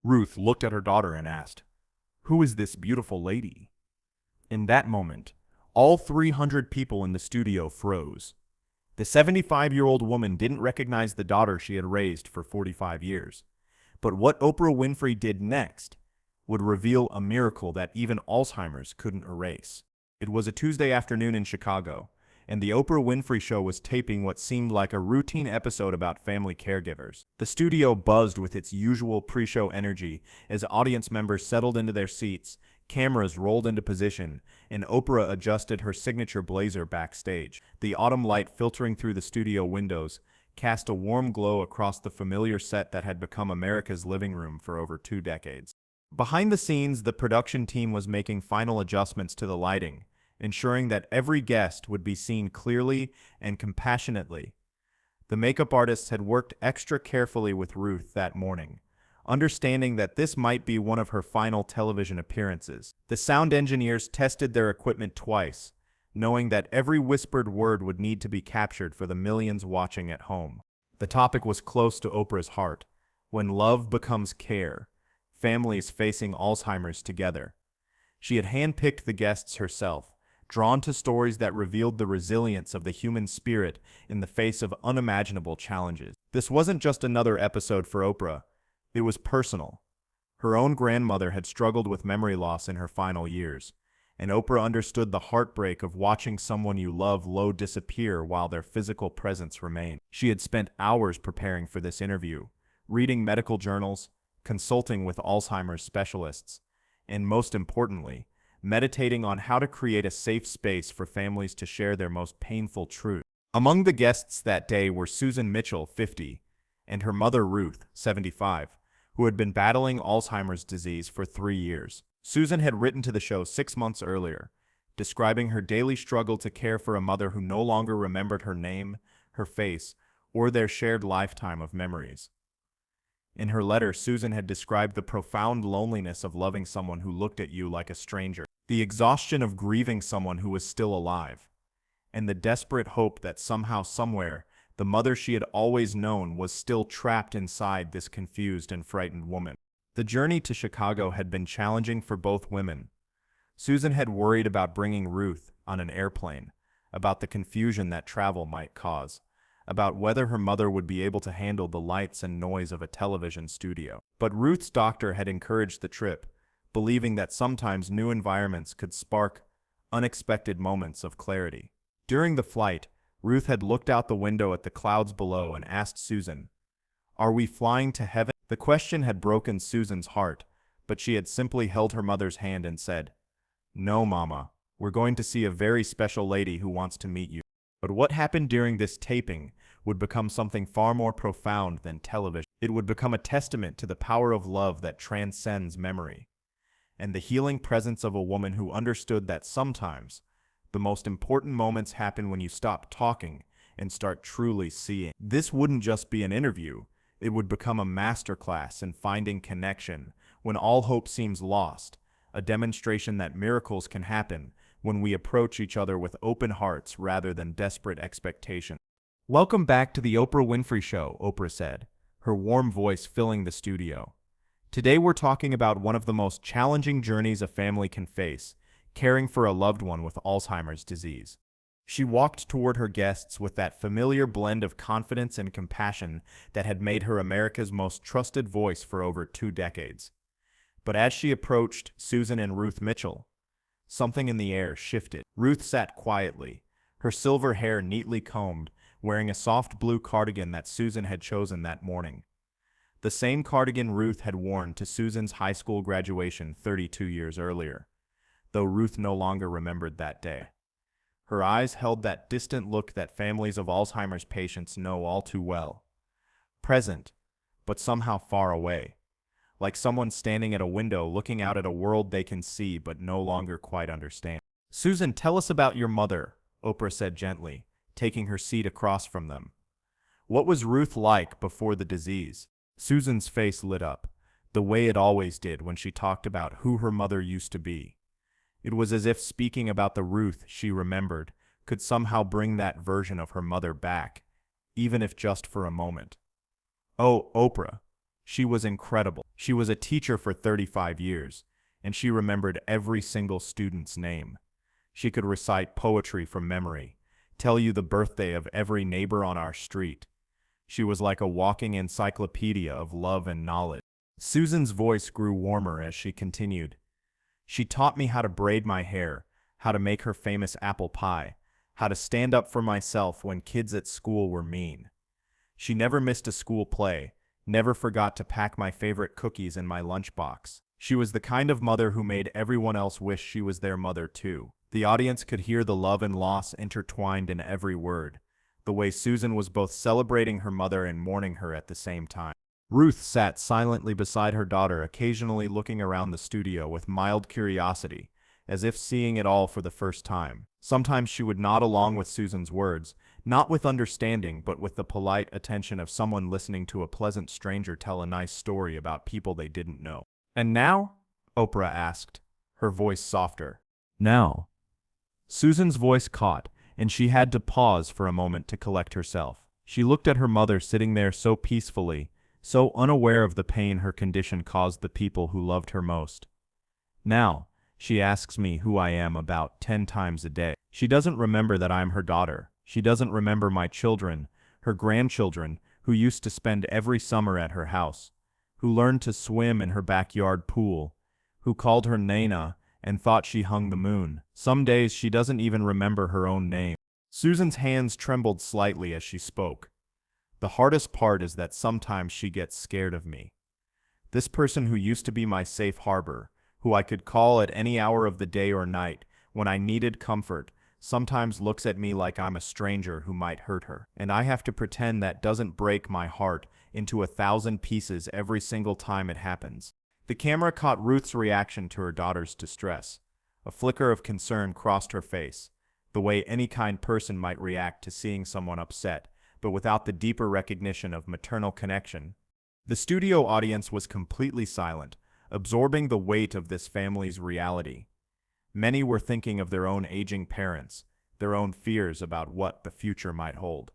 Ruth looked at her daughter and asked, "Who is this beautiful lady?" In that moment, all 300 people in the studio froze. The 75-year-old woman didn't recognize the daughter she had raised for 45 years. But what Oprah Winfrey did next would reveal a miracle that even Alzheimer's couldn't erase. It was a Tuesday afternoon in Chicago, and the Oprah Winfrey Show was taping what seemed like a routine episode about family caregivers. The studio buzzed with its usual pre-show energy as audience members settled into their seats, cameras rolled into position, and Oprah adjusted her signature blazer backstage. The autumn light filtering through the studio windows cast a warm glow across the familiar set that had become America's living room for over 2 decades. Behind the scenes, the production team was making final adjustments to the lighting, ensuring that every guest would be seen clearly and compassionately. The makeup artists had worked extra carefully with Ruth that morning, understanding that this might be one of her final television appearances. The sound engineers tested their equipment twice, knowing that every whispered word would need to be captured for the millions watching at home. The topic was close to Oprah's heart: when love becomes care, families facing Alzheimer's together. She had handpicked the guests herself, drawn to stories that revealed the resilience of the human spirit in the face of unimaginable challenges. This wasn't just another episode for Oprah. It was personal. Her own grandmother had struggled with memory loss in her final years, and Oprah understood the heartbreak of watching someone you love disappear while their physical presence remained. She had spent hours preparing for this interview, reading medical journals, consulting with Alzheimer's specialists, and most importantly, meditating on how to create a safe space for families to share their most painful truth. Among the guests that day were Susan Mitchell, 50, and her mother Ruth, 75, who had been battling Alzheimer's disease for 3 years. Susan had written to the show 6 months earlier, describing her daily struggle to care for a mother who no longer remembered her name, her face, or their shared lifetime of memories. In her letter, Susan had described the profound loneliness of loving someone who looked at you like a stranger, the exhaustion of grieving someone who was still alive, and the desperate hope that somehow, somewhere, the mother she had always known was still trapped inside this confused and frightened woman. The journey to Chicago had been challenging for both women. Susan had worried about bringing Ruth on an airplane, about the confusion that travel might cause, about whether her mother would be able to handle the lights and noise of a television studio. But Ruth's doctor had encouraged the trip, believing that sometimes new environments could spark unexpected moments of clarity. During the flight, Ruth had looked out the window at the clouds below and asked Susan, "Are we flying to heaven?" The question had broken Susan's heart, but she had simply held her mother's hand and said, "No, Mama, we're going to see a very special lady who wants to meet you." But what happened during this taping would become something far more profound than television. It would become a testament to the power of love that transcends memory, and the healing presence of a woman who understood that sometimes the most important moments happen when you stop talking and start truly seeing. This wouldn't just be an interview. It would become a masterclass in finding connection when all hope seems lost, a demonstration that miracles can happen when we approach each other with open hearts rather than desperate expectation. "Welcome back to the Oprah Winfrey Show," Oprah said, her warm voice filling the studio. "Today we're talking about one of the most challenging journeys a family can face, caring for a loved one with Alzheimer's disease." She walked toward her guests with that familiar blend of confidence and compassion that had made her America's most trusted voice for over 2 decades. But as she approached Susan and Ruth Mitchell, something in the air shifted. Ruth sat quietly, her silver hair neatly combed, wearing a soft blue cardigan that Susan had chosen that morning. The same cardigan Ruth had worn to Susan's high school graduation 32 years earlier, though Ruth no longer remembered that day. Her eyes held that distant look that families of Alzheimer's patients know all too well. Present, but somehow far away. Like someone standing at a window looking out at a world they can see but no longer quite understand. "Susan, tell us about your mother," Oprah said gently, taking her seat across from them. "What was Ruth like before the disease?" Susan's face lit up, the way it always did when she talked about who her mother used to be. It was as if speaking about the Ruth she remembered could somehow bring that version of her mother back, even if just for a moment. "Oh, Oprah," She was incredible. She was a teacher for 35 years, and she remembered every single student's name. She could recite poetry from memory, tell you the birthday of every neighbor on our street. She was like a walking encyclopedia of love and knowledge. Susan's voice grew warmer as she continued. She taught me how to braid my hair, how to make her famous apple pie, how to stand up for myself when kids at school were mean. She never missed a school play, never forgot to pack my favorite cookies in my lunchbox. She was the kind of mother who made everyone else wish she was their mother too. The audience could hear the love and loss intertwined in every word, the way Susan was both celebrating her mother and mourning her at the same time. Ruth sat silently beside her daughter, occasionally looking around the studio with mild curiosity, as if seeing it all for the first time. Sometimes she would nod along with Susan's words, not with understanding, but with the polite attention of someone listening to a pleasant stranger tell a nice story about people they didn't know. "And now?" Oprah asked, her voice softer. "Now?" Susan's voice caught, and she had to pause for a moment to collect herself. She looked at her mother sitting there so peacefully, so unaware of the pain her condition caused the people who loved her most. "Now, she asks me who I am about 10 times a day. She doesn't remember that I'm her daughter. She doesn't remember my children, her grandchildren, who used to spend every summer at her house, who learned to swim in her backyard pool, who called her Nana and thought she hung the moon. Some days she doesn't even remember her own name." Susan's hands trembled slightly as she spoke. "The hardest part is that sometimes she gets scared of me. This person who used to be my safe harbor, who I could call at any hour of the day or night when I needed comfort, sometimes looks at me like I'm a stranger who might hurt her. And I have to pretend that doesn't break my heart into 1,000 pieces every single time it happens." The camera caught Ruth's reaction to her daughter's distress. A flicker of concern crossed her face, the way any kind person might react to seeing someone upset, but without the deeper recognition of maternal connection. The studio audience was completely silent, absorbing the weight of this family's reality. Many were thinking of their own aging parents, their own fears about what the future might hold.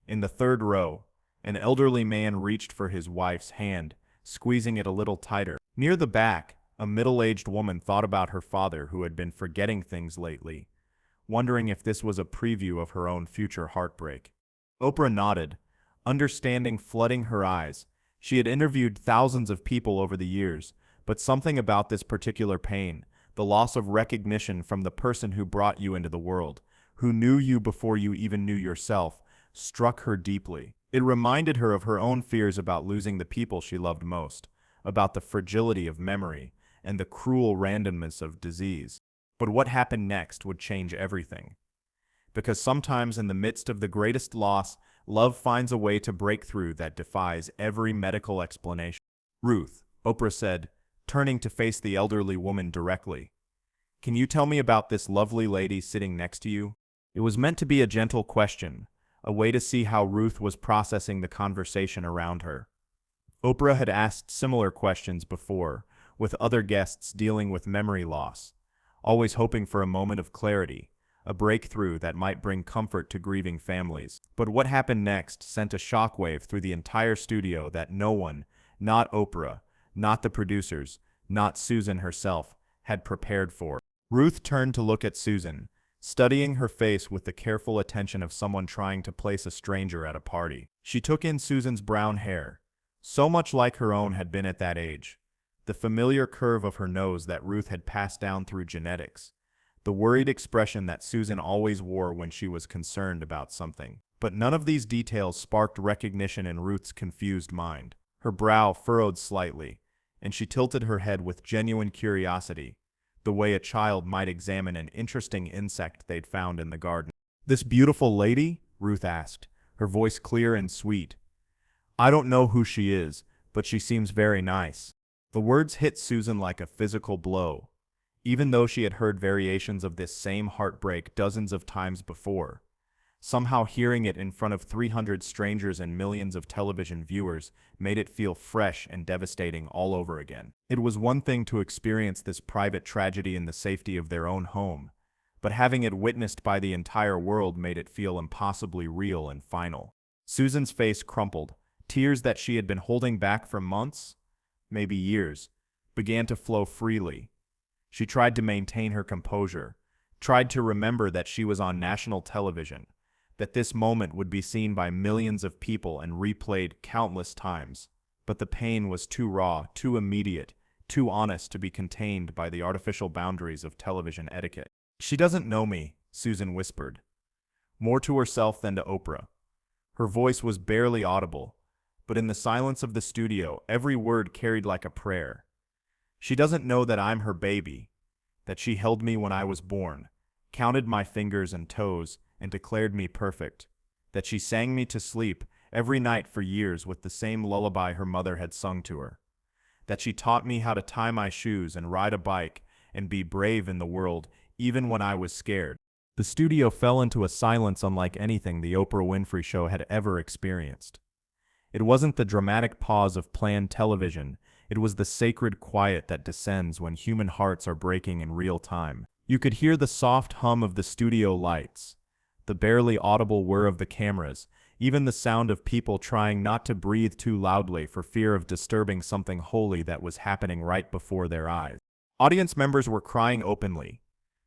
In the third row, an elderly man reached for his wife's hand, squeezing it a little tighter. Near the back, a middle-aged woman thought about her father who had been forgetting things lately, wondering if this was a preview of her own future heartbreak. Oprah nodded, understanding flooding her eyes. She had interviewed thousands of people over the years, but something about this particular pain, the loss of recognition from the person who brought you into the world, who knew you before you even knew yourself, struck her deeply. It reminded her of her own fears about losing the people she loved most, about the fragility of memory, and the cruel randomness of disease. But what happened next would change everything. Because sometimes in the midst of the greatest loss, love finds a way to break through that defies every medical explanation. "Ruth," Oprah said, turning to face the elderly woman directly, "can you tell me about this lovely lady sitting next to you?" It was meant to be a gentle question, a way to see how Ruth was processing the conversation around her. Oprah had asked similar questions before, with other guests dealing with memory loss, always hoping for a moment of clarity, a breakthrough that might bring comfort to grieving families. But what happened next sent a shockwave through the entire studio that no one, not Oprah, not the producers, not Susan herself, had prepared for. Ruth turned to look at Susan, studying her face with the careful attention of someone trying to place a stranger at a party. She took in Susan's brown hair, so much like her own had been at that age, the familiar curve of her nose that Ruth had passed down through genetics, the worried expression that Susan always wore when she was concerned about something. But none of these details sparked recognition in Ruth's confused mind. Her brow furrowed slightly, and she tilted her head with genuine curiosity, the way a child might examine an interesting insect they'd found in the garden. "This beautiful lady?" Ruth asked, her voice clear and sweet. "I don't know who she is, but she seems very nice." The words hit Susan like a physical blow, even though she had heard variations of this same heartbreak dozens of times before. Somehow hearing it in front of 300 strangers and millions of television viewers made it feel fresh and devastating all over again. It was one thing to experience this private tragedy in the safety of their own home, but having it witnessed by the entire world made it feel impossibly real and final. Susan's face crumpled, Tears that she had been holding back for months, maybe years, began to flow freely. She tried to maintain her composure, tried to remember that she was on national television, that this moment would be seen by millions of people and replayed countless times. But the pain was too raw, too immediate, too honest to be contained by the artificial boundaries of television etiquette. "She doesn't know me," Susan whispered, more to herself than to Oprah. Her voice was barely audible, but in the silence of the studio, every word carried like a prayer. "She doesn't know that I'm her baby, that she held me when I was born, counted my fingers and toes, and declared me perfect, that she sang me to sleep every night for years with the same lullaby her mother had sung to her, that she taught me how to tie my shoes and ride a bike and be brave in the world even when I was scared." The studio fell into a silence unlike anything the Oprah Winfrey Show had ever experienced. It wasn't the dramatic pause of planned television, it was the sacred quiet that descends when human hearts are breaking in real time. You could hear the soft hum of the studio lights, the barely audible whir of the cameras, even the sound of people trying not to breathe too loudly for fear of disturbing something holy that was happening right before their eyes. Audience members were crying openly,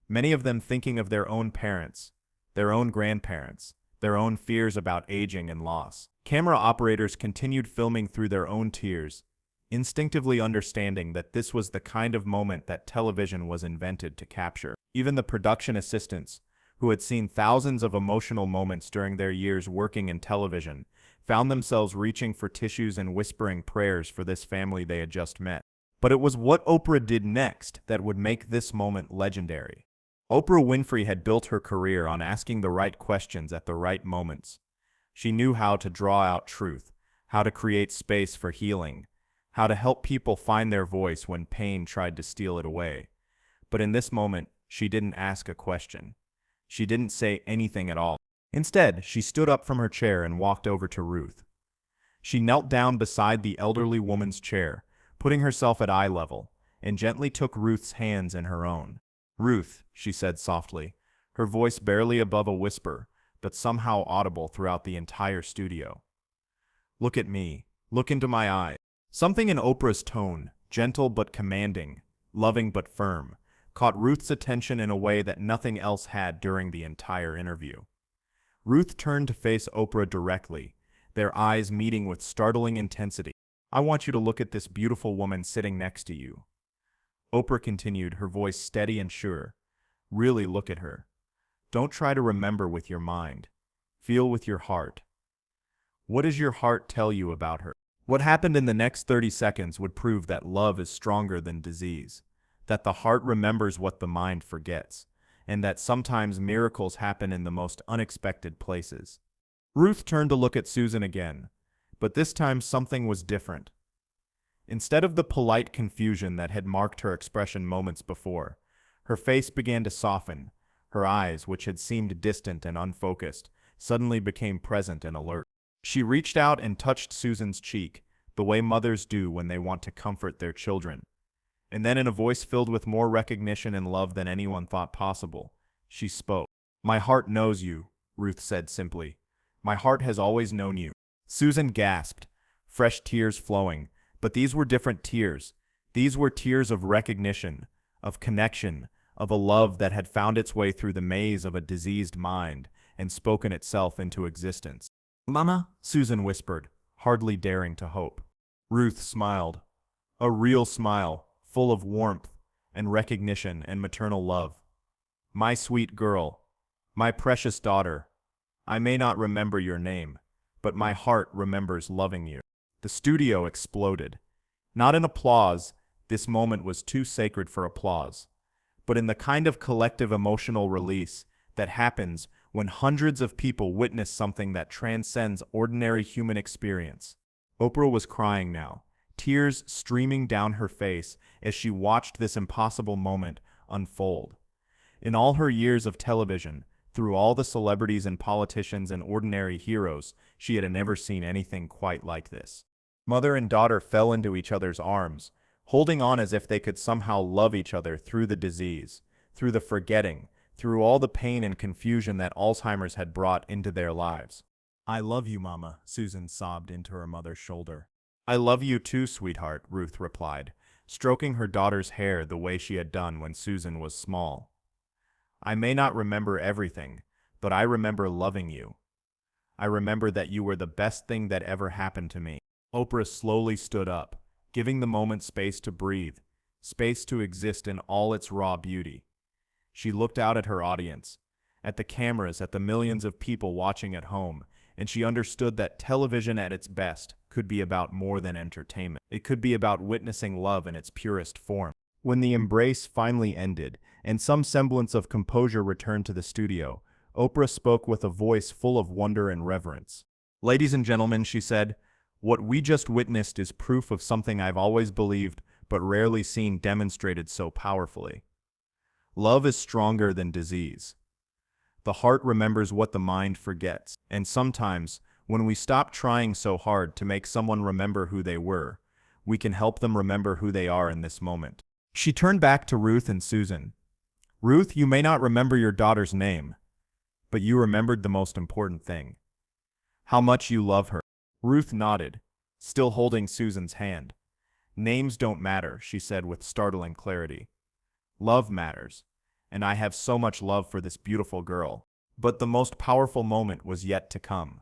many of them thinking of their own parents, their own grandparents, their own fears about aging and loss. Camera operators continued filming through their own tears, instinctively understanding that this was the kind of moment that television was invented to capture. Even the production assistants, who had seen thousands of emotional moments during their years working in television, found themselves reaching for tissues and whispering prayers for this family they had just met. But it was what Oprah did next that would make this moment legendary. Oprah Winfrey had built her career on asking the right questions at the right moments. She knew how to draw out truth, how to create space for healing, how to help people find their voice when pain tried to steal it away. But in this moment, she didn't ask a question. She didn't say anything at all. Instead, she stood up from her chair and walked over to Ruth. She knelt down beside the elderly woman's chair, putting herself at eye level, and gently took Ruth's hands in her own. "Ruth," she said softly, her voice barely above a whisper, but somehow audible throughout the entire studio. "Look at me. Look into my eyes." Something in Oprah's tone, gentle but commanding, loving but firm, caught Ruth's attention in a way that nothing else had during the entire interview. Ruth turned to face Oprah directly, their eyes meeting with startling intensity. "I want you to look at this beautiful woman sitting next to you." Oprah continued, her voice steady and sure. "Really look at her. Don't try to remember with your mind. Feel with your heart. What does your heart tell you about her?" What happened in the next 30 seconds would prove that love is stronger than disease, that the heart remembers what the mind forgets, and that sometimes miracles happen in the most unexpected places. Ruth turned to look at Susan again, but this time something was different. Instead of the polite confusion that had marked her expression moments before, her face began to soften. Her eyes, which had seemed distant and unfocused, suddenly became present and alert. She reached out and touched Susan's cheek, the way mothers do when they want to comfort their children. And then in a voice filled with more recognition and love than anyone thought possible, she spoke. "My heart knows you," Ruth said simply. "My heart has always known you." Susan gasped, fresh tears flowing, but these were different tears. These were tears of recognition, of connection, of a love that had found its way through the maze of a diseased mind and spoken itself into existence. "Mama," Susan whispered, hardly daring to hope. Ruth smiled, a real smile, full of warmth and recognition and maternal love. "My sweet girl, my precious daughter, I may not remember your name, but my heart remembers loving you." The studio exploded. Not in applause, this moment was too sacred for applause, but in the kind of collective emotional release that happens when hundreds of people witness something that transcends ordinary human experience. Oprah was crying now, tears streaming down her face as she watched this impossible moment unfold. In all her years of television, through all the celebrities and politicians and ordinary heroes, she had never seen anything quite like this. Mother and daughter fell into each other's arms, holding on as if they could somehow love each other through the disease, through the forgetting, through all the pain and confusion that Alzheimer's had brought into their lives. "I love you, Mama," Susan sobbed into her mother's shoulder. "I love you too, sweetheart," Ruth replied, stroking her daughter's hair the way she had done when Susan was small. "I may not remember everything, but I remember loving you. I remember that you were the best thing that ever happened to me." Oprah slowly stood up, giving the moment space to breathe, space to exist in all its raw beauty. She looked out at her audience, at the cameras, at the millions of people watching at home, and she understood that television at its best could be about more than entertainment. It could be about witnessing love in its purest form. When the embrace finally ended, and some semblance of composure returned to the studio, Oprah spoke with a voice full of wonder and reverence. "Ladies and gentlemen," she said, "what we just witnessed is proof of something I've always believed but rarely seen demonstrated so powerfully. Love is stronger than disease. The heart remembers what the mind forgets, and sometimes, when we stop trying so hard to make someone remember who they were, we can help them remember who they are in this moment." She turned back to Ruth and Susan. "Ruth, you may not remember your daughter's name, but you remembered the most important thing: how much you love her." Ruth nodded, still holding Susan's hand. "Names don't matter," she said with startling clarity. "Love matters, and I have so much love for this beautiful girl." But the most powerful moment was yet to come,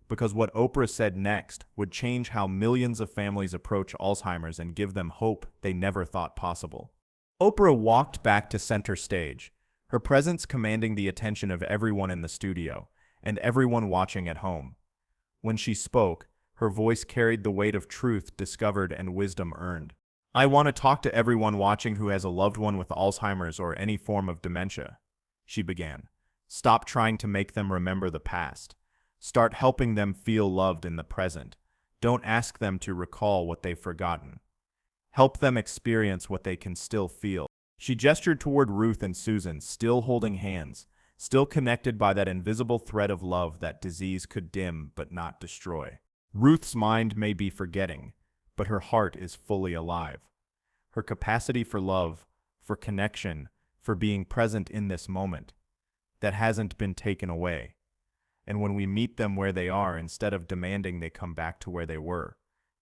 because what Oprah said next would change how millions of families approach Alzheimer's and give them hope they never thought possible. Oprah walked back to center stage, her presence commanding the attention of everyone in the studio and everyone watching at home. When she spoke, her voice carried the weight of truth discovered and wisdom earned. "I want to talk to everyone watching who has a loved one with Alzheimer's or any form of dementia," she began. "Stop trying to make them remember the past. Start helping them feel loved in the present. Don't ask them to recall what they've forgotten. Help them experience what they can still feel." She gestured toward Ruth and Susan, still holding hands, still connected by that invisible thread of love that disease could dim but not destroy. Ruth's mind may be forgetting, but her heart is fully alive. Her capacity for love, for connection, for being present in this moment, that hasn't been taken away. And when we meet them where they are, instead of demanding they come back to where they were,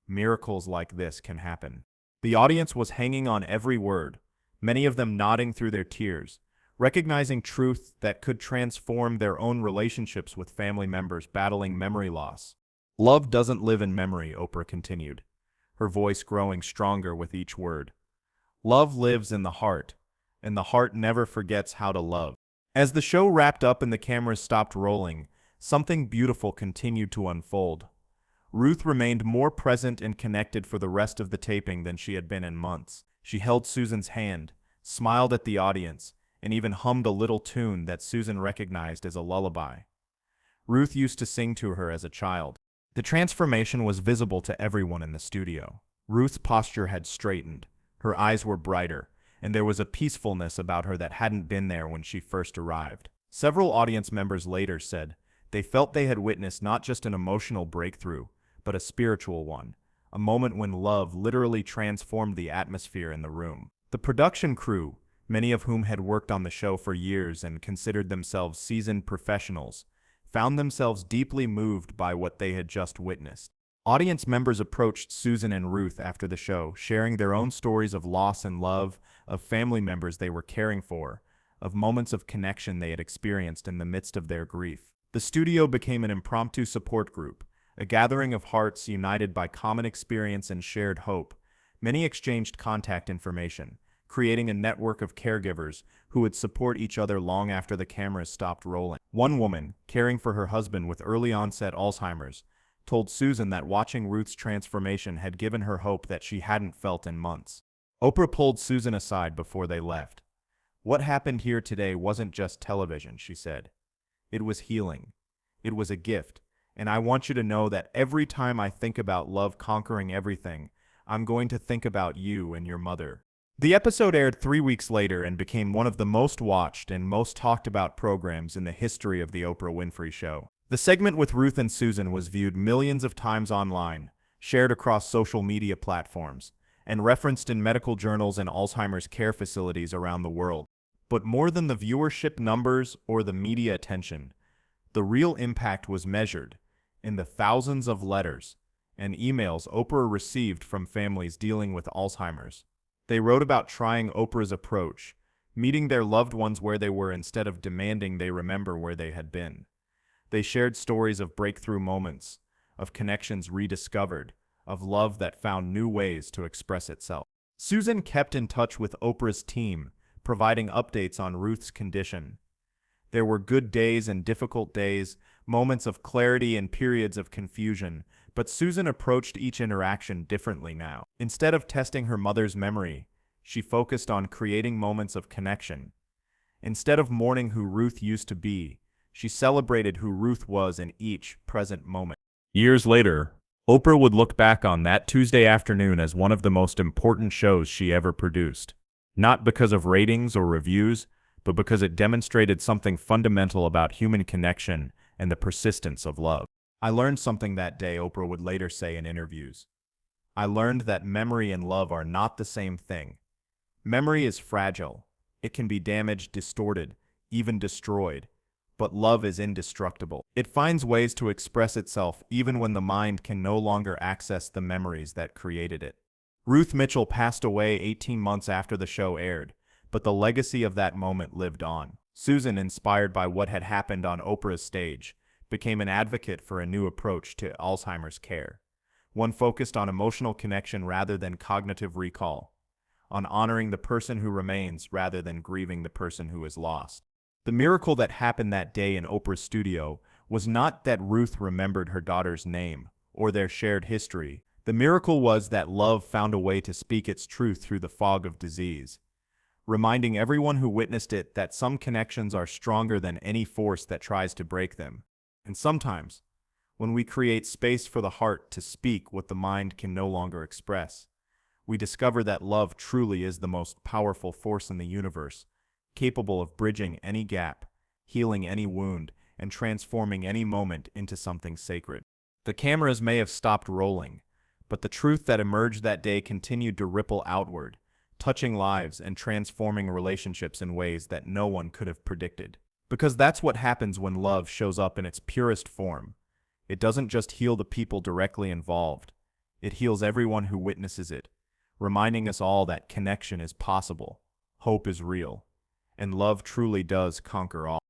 miracles like this can happen. The audience was hanging on every word, many of them nodding through their tears, recognizing truth that could transform their own relationships with family members battling memory loss. "Love doesn't live in memory," Oprah continued, her voice growing stronger with each word. "Love lives in the heart, and the heart never forgets how to love." As the show wrapped up and the cameras stopped rolling, something beautiful continued to unfold. Ruth remained more present and connected for the rest of the taping than she had been in months. She held Susan's hand, smiled at the audience, and even hummed a little tune that Susan recognized as a lullaby. Ruth used to sing to her as a child. The transformation was visible to everyone in the studio. Ruth's posture had straightened, her eyes were brighter, and there was a peacefulness about her that hadn't been there when she first arrived. Several audience members later said they felt they had witnessed not just an emotional breakthrough, but a spiritual one, a moment when love literally transformed the atmosphere in the room. The production crew, many of whom had worked on the show for years and considered themselves seasoned professionals, found themselves deeply moved by what they had just witnessed. Audience members approached Susan and Ruth after the show, sharing their own stories of loss and love, of family members they were caring for, of moments of connection they had experienced in the midst of their grief. The studio became an impromptu support group, a gathering of hearts united by common experience and shared hope. Many exchanged contact information, creating a network of caregivers who would support each other long after the cameras stopped rolling. One woman, caring for her husband with early-onset Alzheimer's, told Susan that watching Ruth's transformation had given her hope that she hadn't felt in months. Oprah pulled Susan aside before they left. "What happened here today wasn't just television," she said. "It was healing. It was a gift. And I want you to know that every time I think about love conquering everything, I'm going to think about you and your mother." The episode aired 3 weeks later and became one of the most watched and most talked about programs in the history of The Oprah Winfrey Show. The segment with Ruth and Susan was viewed millions of times online, shared across social media platforms, and referenced in medical journals and Alzheimer's care facilities around the world. But more than the viewership numbers or the media attention, the real impact was measured in the thousands of letters and emails Oprah received from families dealing with Alzheimer's. They wrote about trying Oprah's approach, meeting their loved ones where they were instead of demanding they remember where they had been. They shared stories of breakthrough moments, of connections rediscovered, of love that found new ways to express itself. Susan kept in touch with Oprah's team, providing updates on Ruth's condition. There were good days and difficult days, moments of clarity and periods of confusion, but Susan approached each interaction differently now. Instead of testing her mother's memory, she focused on creating moments of connection. Instead of mourning who Ruth used to be, she celebrated who Ruth was in each present moment. Years later, Oprah would look back on that Tuesday afternoon as one of the most important shows she ever produced. Not because of ratings or reviews, but because it demonstrated something fundamental about human connection and the persistence of love. I learned something that day, Oprah would later say in interviews. I learned that memory and love are not the same thing. Memory is fragile. It can be damaged, distorted, even destroyed. But love is indestructible. It finds ways to express itself even when the mind can no longer access the memories that created it. Ruth Mitchell passed away 18 months after the show aired, but the legacy of that moment lived on. Susan, inspired by what had happened on Oprah's stage, became an advocate for a new approach to Alzheimer's care, one focused on emotional connection rather than cognitive recall, on honoring the person who remains rather than grieving the person who is lost. The miracle that happened that day in Oprah's studio was not that Ruth remembered her daughter's name or their shared history. The miracle was that love found a way to speak its truth through the fog of disease, reminding everyone who witnessed it that some connections are stronger than any force that tries to break them. And sometimes, when we create space for the heart to speak what the mind can no longer express, we discover that love truly is the most powerful force in the universe, capable of bridging any gap, healing any wound, and transforming any moment into something sacred. The cameras may have stopped rolling, but the truth that emerged that day continued to ripple outward, touching lives and transforming relationships in ways that no one could have predicted. Because that's what happens when love shows up in its purest form. It doesn't just heal the people directly involved. It heals everyone who witnesses it, reminding us all that connection is possible, hope is real, and love truly does conquer all.